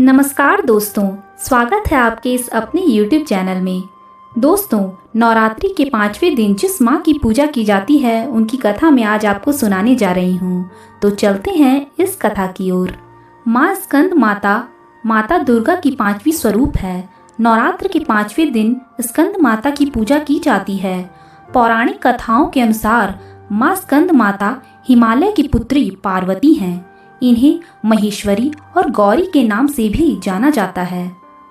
नमस्कार दोस्तों, स्वागत है आपके इस अपने YouTube चैनल में। दोस्तों, नवरात्रि के 5वें दिन जिस माँ की पूजा की जाती है उनकी कथा मैं आज आपको सुनाने जा रही हूँ। तो चलते हैं इस कथा की ओर। माँ स्कंद माता दुर्गा की 5वीं स्वरूप है। नवरात्र के 5वें दिन स्कंद माता की पूजा की जाती है। पौराणिक कथाओं के अनुसार माँ स्कंद माता हिमालय की पुत्री पार्वती हैं। इन्हें महेश्वरी और गौरी के नाम से भी जाना जाता है।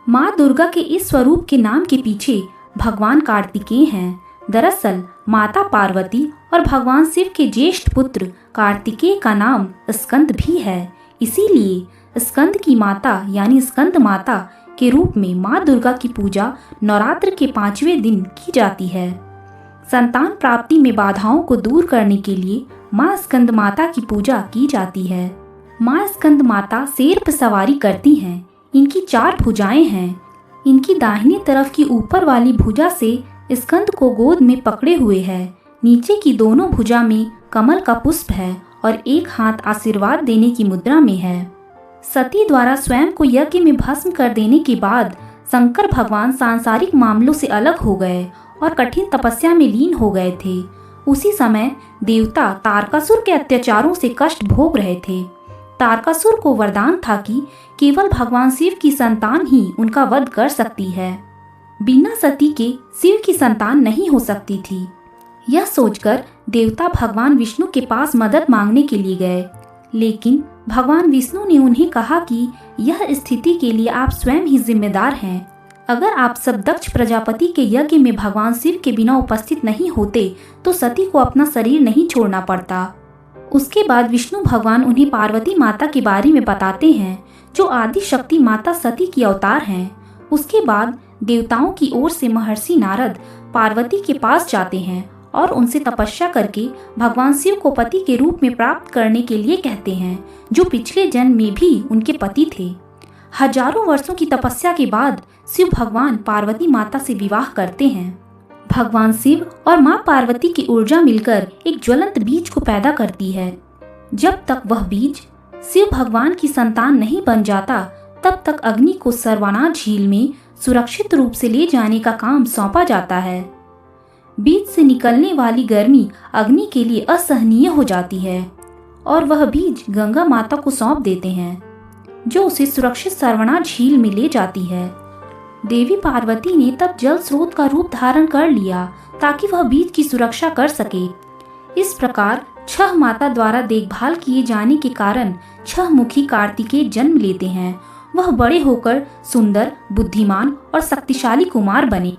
माँ दुर्गा के इस स्वरूप के नाम के पीछे भगवान कार्तिकेय हैं। दरअसल माता पार्वती और भगवान शिव के ज्येष्ठ पुत्र कार्तिकेय का नाम स्कंद भी है। इसीलिए स्कंद की माता यानी स्कंद माता के रूप में माँ दुर्गा की पूजा नवरात्र के 5वें दिन की जाती है। संतान प्राप्ति में बाधाओं को दूर करने के लिए माँ स्कंद माता की पूजा की जाती है। माँ स्कंद माता शेर पर सवारी करती हैं। इनकी 4 भुजाएं हैं। इनकी दाहिनी तरफ की ऊपर वाली भुजा से स्कंद को गोद में पकड़े हुए है। नीचे की दोनों भुजा में कमल का पुष्प है और एक हाथ आशीर्वाद देने की मुद्रा में है। सती द्वारा स्वयं को यज्ञ में भस्म कर देने के बाद शंकर भगवान सांसारिक मामलों से अलग हो गए और कठिन तपस्या में लीन हो गए थे। उसी समय देवता तारकासुर के अत्याचारों से कष्ट भोग रहे थे। तारकासुर को वरदान था कि केवल भगवान शिव की संतान ही उनका वध कर सकती है। बिना सती के शिव की संतान नहीं हो सकती थी। यह सोचकर देवता भगवान विष्णु के पास मदद मांगने के लिए गए, लेकिन भगवान विष्णु ने उन्हें कहा कि यह स्थिति के लिए आप स्वयं ही जिम्मेदार हैं। अगर आप सब दक्ष प्रजापति के यज्ञ में भगवान शिव के बिना उपस्थित नहीं होते तो सती को अपना शरीर नहीं छोड़ना पड़ता। उसके बाद विष्णु भगवान उन्हें पार्वती माता के बारे में बताते हैं, जो आदि शक्ति माता सती की अवतार हैं। उसके बाद देवताओं की ओर से महर्षि नारद पार्वती के पास जाते हैं और उनसे तपस्या करके भगवान शिव को पति के रूप में प्राप्त करने के लिए कहते हैं, जो पिछले जन्म में भी उनके पति थे। हजारों वर्षों की तपस्या के बाद शिव भगवान पार्वती माता से विवाह करते हैं। भगवान शिव और माँ पार्वती की ऊर्जा मिलकर एक ज्वलंत बीज को पैदा करती है। जब तक वह बीज शिव भगवान की संतान नहीं बन जाता, तब तक अग्नि को सरवना झील में सुरक्षित रूप से ले जाने का काम सौंपा जाता है। बीज से निकलने वाली गर्मी अग्नि के लिए असहनीय हो जाती है और वह बीज गंगा माता को सौंप देते हैं, जो उसे सुरक्षित सरवना झील में ले जाती है। देवी पार्वती ने तब जल स्रोत का रूप धारण कर लिया ताकि वह बीज की सुरक्षा कर सके। इस प्रकार 6 माता द्वारा देखभाल किए जाने के कारण 6 मुखी कार्तिकेय जन्म लेते हैं। वह बड़े होकर सुंदर, बुद्धिमान और शक्तिशाली कुमार बने।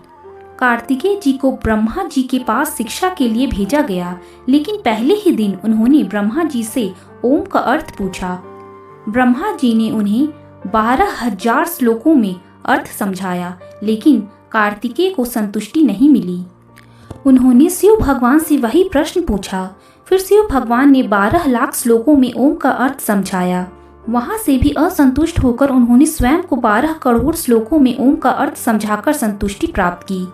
कार्तिकेय जी को ब्रह्मा जी के पास शिक्षा के लिए भेजा गया, लेकिन पहले ही दिन उन्होंने ब्रह्मा जी से ओम का अर्थ पूछा। ब्रह्मा जी ने उन्हें 12,000 श्लोकों में अर्थ समझाया, लेकिन कार्तिकेय को संतुष्टि नहीं मिली। उन्होंने शिव भगवान से वही प्रश्न पूछा। फिर शिव भगवान ने 12 लाख श्लोकों में ओम का अर्थ समझाया। वहां से भी असंतुष्ट होकर उन्होंने स्वयं को 12 करोड़ श्लोकों में ओम का अर्थ समझाकर संतुष्टि प्राप्त की।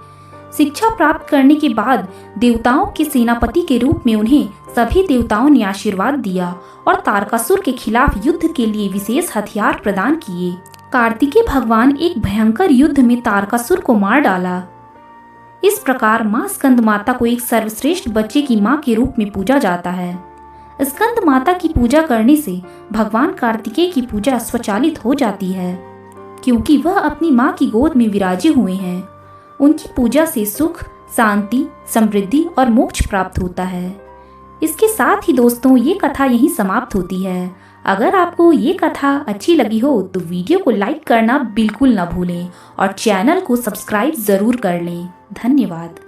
शिक्षा प्राप्त करने के बाद देवताओं के सेनापति के रूप में उन्हें सभी देवताओं ने आशीर्वाद दिया और तारकासुर के खिलाफ युद्ध के लिए विशेष हथियार प्रदान किए। कार्तिकेय भगवान एक भयंकर युद्ध में तारकासुर को मार डाला। इस प्रकार माँ स्कंद माता को एक सर्वश्रेष्ठ बच्चे की माँ के रूप में पूजा जाता है। स्कंद माता की पूजा करने से भगवान कार्तिकेय की पूजा स्वचालित हो जाती है, क्योंकि वह अपनी माँ की गोद में विराजे हुए हैं। उनकी पूजा से सुख, शांति, समृद्धि और मोक्ष प्राप्त होता है। इसके साथ ही दोस्तों, ये कथा यहीं समाप्त होती है। अगर आपको ये कथा अच्छी लगी हो तो वीडियो को लाइक करना बिल्कुल ना भूलें और चैनल को सब्सक्राइब ज़रूर कर लें। धन्यवाद।